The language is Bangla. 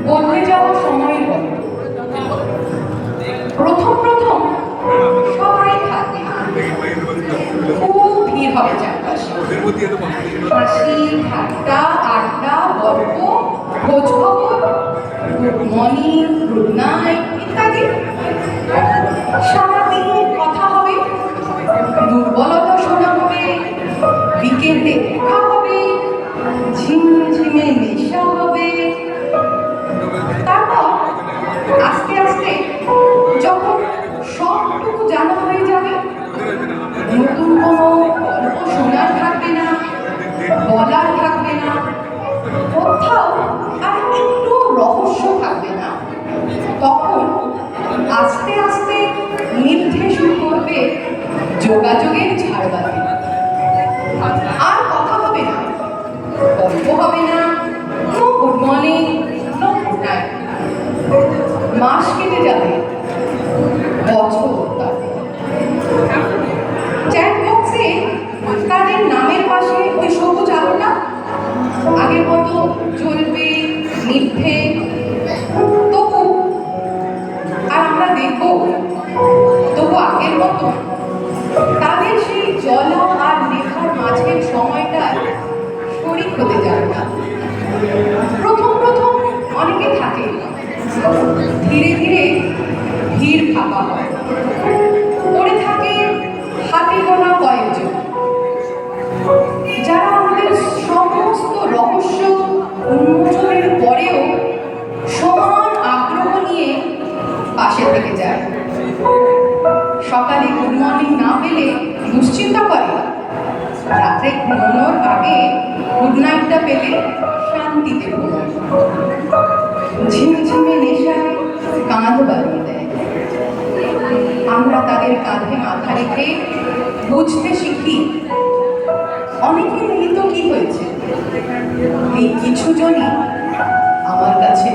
বদলে যাওয়া সময়ের গল্প। প্রথম প্রথম সবাই থাকে, খুব ভিড় হবে চারপাশে, হাসি ঠাট্টা আড্ডা গল্প খোঁজ খবর, গুড মর্নিং গুড নাইট ইত্যাদি। সারাদিন কথা হবে, দুর্বলতা শোনা হবে, বিকেলে দেখা হবে, ঝিমঝিমে নেশা হবে। তারপর আস্তে আস্তে যখন সবটুকু জানা হয়ে যাবে, নতুন কোনো গল্প শোনার থাকবে না, বলার থাকবে না, কোথাও আর একটু রহস্য থাকবে না, তখন আস্তে আস্তে নিভতে শুরু করবে যোগাযোগের ঝাড়বাতি। আর কথা হবে না, গল্প হবে না, no good morning no good night. মাস কেটে যাবে, বছর কাটবে। চ্যাট বক্সে তাদের নামের পাশে ওই সবুজ আলোটা আগের মতো জ্বলবে, নিভবে, তবু আর আমরা দেখবো তবু আগের মতো তাদের সেই জ্বলা আর লেখার মাঝের সময়টা শরীক হতে যাবে না। প্রথম প্রথম অনেকে থাকে, ধীরে ধীরে ভিড় ফাঁকা হয়, পড়ে থাকে হাতে গোনা কয়েকজন, যারা আমাদের সমস্ত রহস্য উন্মোচনের পরেও সমান আগ্রহ নিয়ে পাশে থেকে যায়। সকালে গুড মর্নিং না পেলে দুশ্চিন্তা করে, রাত্রে ঘুমানোর আগে গুড নাইটটা পেলে শান্তিতে ঘুমায়। ঝিমঝিমে নেশায় কাঁধ বাড়িয়ে দেয়। আমরা তাদের কাঁধে মাথা রেখে বুঝতে শিখি অনেকে মিলিত কি হয়েছে। এই কিছু জনই আমার কাছে